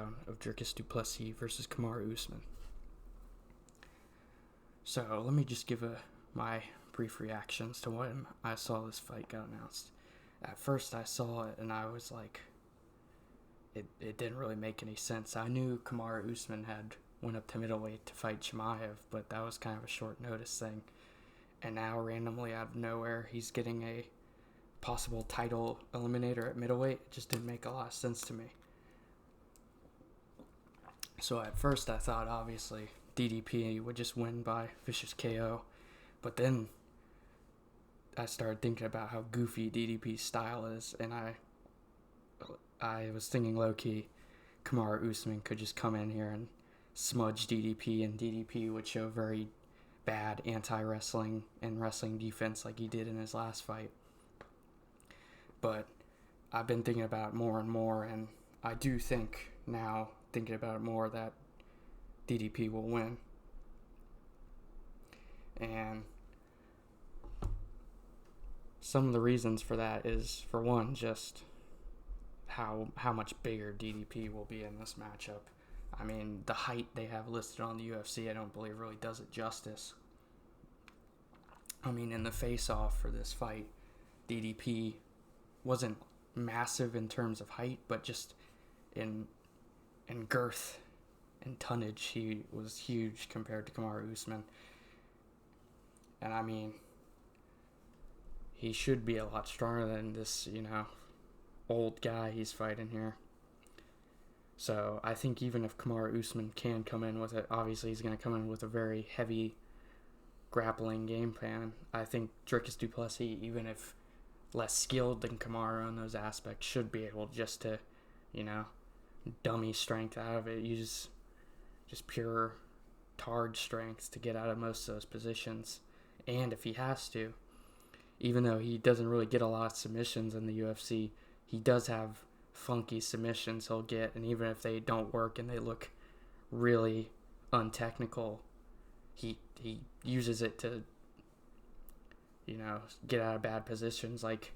breakdown of Dricus Du Plessis versus Kamaru Usman. So let me just give my brief reactions to when I saw this fight got announced. At first I saw it and I was like, it didn't really make any sense. I knew Kamaru Usman had went up to middleweight to fight Chimaev, but that was kind of a short notice thing. And now randomly out of nowhere, he's getting a possible title eliminator at middleweight. It just didn't make a lot of sense to me. So at first I thought obviously DDP would just win by vicious KO. But then I started thinking about how goofy DDP's style is, and I was thinking low-key Kamaru Usman could just come in here and smudge DDP, and DDP would show very bad anti-wrestling and wrestling defense like he did in his last fight. But I've been thinking about it more and more, and I do think now, thinking about it more, that DDP will win. And some of the reasons for that is, for one, just how much bigger DDP will be in this matchup. I mean, the height they have listed on the UFC, I don't believe really does it justice. I mean, in the face-off for this fight, DDP wasn't massive in terms of height, but just in girth and tonnage, he was huge compared to Kamaru Usman. And I mean, he should be a lot stronger than this, old guy he's fighting here. So I think even if Kamaru Usman can come in with it, obviously he's going to come in with a very heavy grappling game plan. I think Dricus Du Plessis, even if less skilled than Kamaru in those aspects, should be able just to, dummy strength out of it. Use just pure tard strength to get out of most of those positions. And if he has to, even though he doesn't really get a lot of submissions in the UFC, he does have funky submissions he'll get, and even if they don't work and they look really untechnical, he uses it to, get out of bad positions, like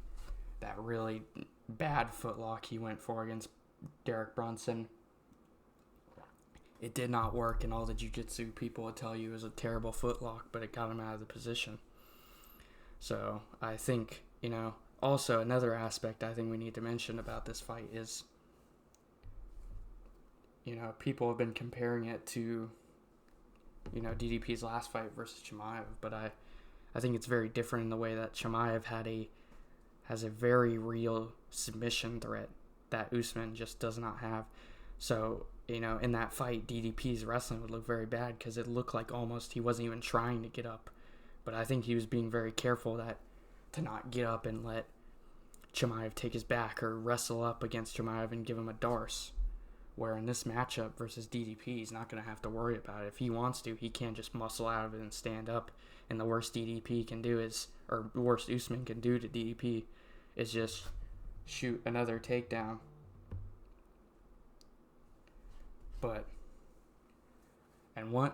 that really bad footlock he went for against Derek Brunson. It did not work, and all the jiu-jitsu people would tell you it was a terrible footlock, but it got him out of the position. So I think, also another aspect I think we need to mention about this fight is, people have been comparing it to, DDP's last fight versus Chimaev, but I think it's very different in the way that Chimaev has a very real submission threat that Usman just does not have. So, in that fight, DDP's wrestling would look very bad because it looked like almost he wasn't even trying to get up. But I think he was being very careful to not get up and let Chimaev take his back or wrestle up against Chimaev and give him a darce. Where in this matchup versus DDP, he's not going to have to worry about it. If he wants to, he can just muscle out of it and stand up. And the worst DDP can do the worst Usman can do to DDP is just shoot another takedown.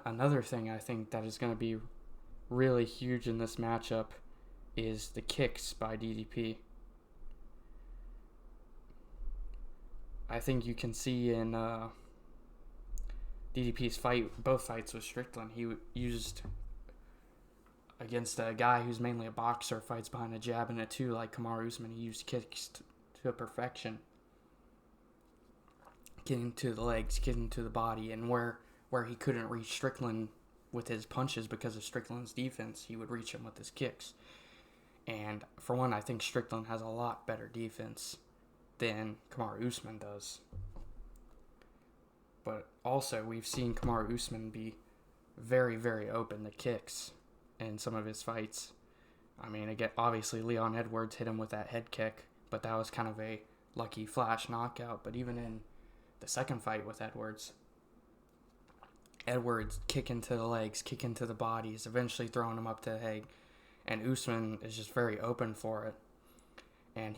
Another thing I think that is going to be really huge in this matchup is the kicks by DDP. I think you can see in DDP's both fights with Strickland, he used against a guy who's mainly a boxer, fights behind a jab and a two like Kamaru Usman. He used kicks to perfection, getting to the legs, getting to the body, and where he couldn't reach Strickland with his punches because of Strickland's defense, he would reach him with his kicks. And for one, I think Strickland has a lot better defense than Kamaru Usman does. But also, we've seen Kamaru Usman be very, very open to kicks in some of his fights. I mean, again, obviously Leon Edwards hit him with that head kick, but that was kind of a lucky flash knockout. But even in the second fight with Edwards kicking to the legs, kicking to the bodies, eventually throwing him up to the head. And Usman is just very open for it. And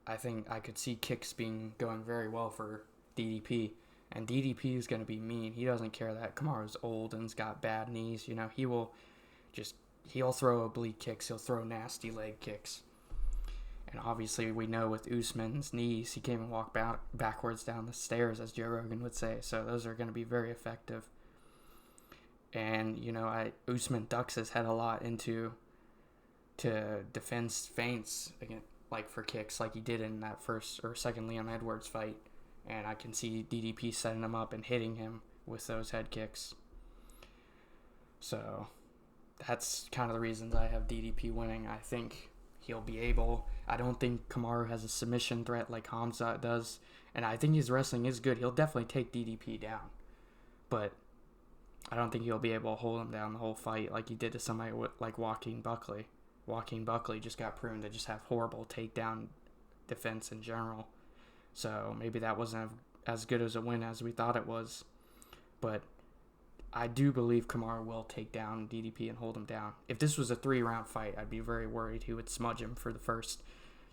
I think I could see kicks going very well for DDP. And DDP is going to be mean. He doesn't care that Kamaru's old and's got bad knees. He'll throw oblique kicks. He'll throw nasty leg kicks. And obviously, we know with Usman's knees, he can't even walk backwards down the stairs, as Joe Rogan would say. So those are going to be very effective. And, Usman ducks his head a lot to defense feints, again, like for kicks, like he did in that first or second Leon Edwards fight. And I can see DDP setting him up and hitting him with those head kicks. So that's kind of the reasons I have DDP winning. I think he'll be able. I don't think Kamaru has a submission threat like Hamzat does. And I think his wrestling is good. He'll definitely take DDP down. But I don't think he'll be able to hold him down the whole fight like he did to somebody like Joaquin Buckley. Joaquin Buckley just got proven to just have horrible takedown defense in general. So maybe that wasn't as good as a win as we thought it was. But I do believe Kamaru will take down DDP and hold him down. If this was a 3-round fight, I'd be very worried he would smudge him for the first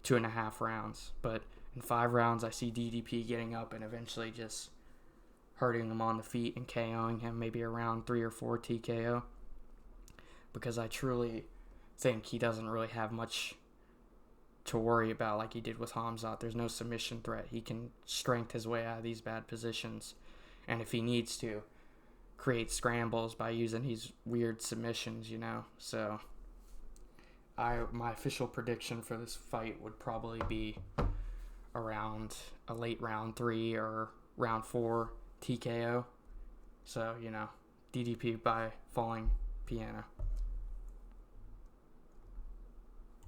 2.5 rounds. But in 5 rounds, I see DDP getting up and eventually just hurting him on the feet and KOing him, maybe around 3 or 4 TKO. Because I truly think he doesn't really have much to worry about like he did with Hamzat. There's no submission threat. He can strength his way out of these bad positions. And if he needs to, create scrambles by using these weird submissions, So my official prediction for this fight would probably be around a late round 3 or round 4 TKO. So, DDP by falling piano.